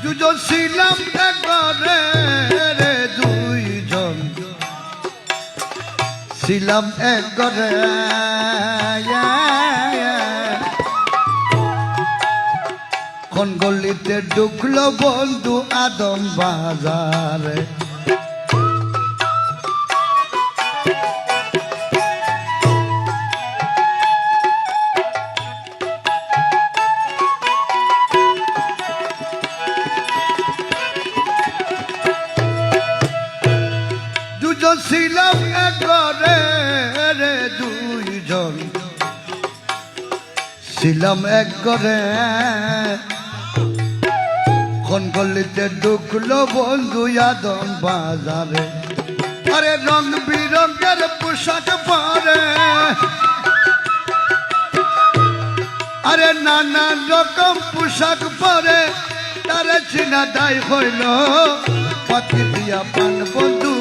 দুজন ছিলাম একবারে রে দুইজন ছিলাম একবারে কোন গলিতে ঢুকলো বন্ধু আদম বাজারে দুজন ছিলাম একবারে রে দুইজন ছিলাম একবারে কোন গলিতে ঢুকলো বন্ধু আদম বাজারে আরে রং বিরঙের পোশাক পরে আরে নানা রকম পোশাক পরে তারে চিনা দায় হইল পাতি দিয়া পান বন্ধু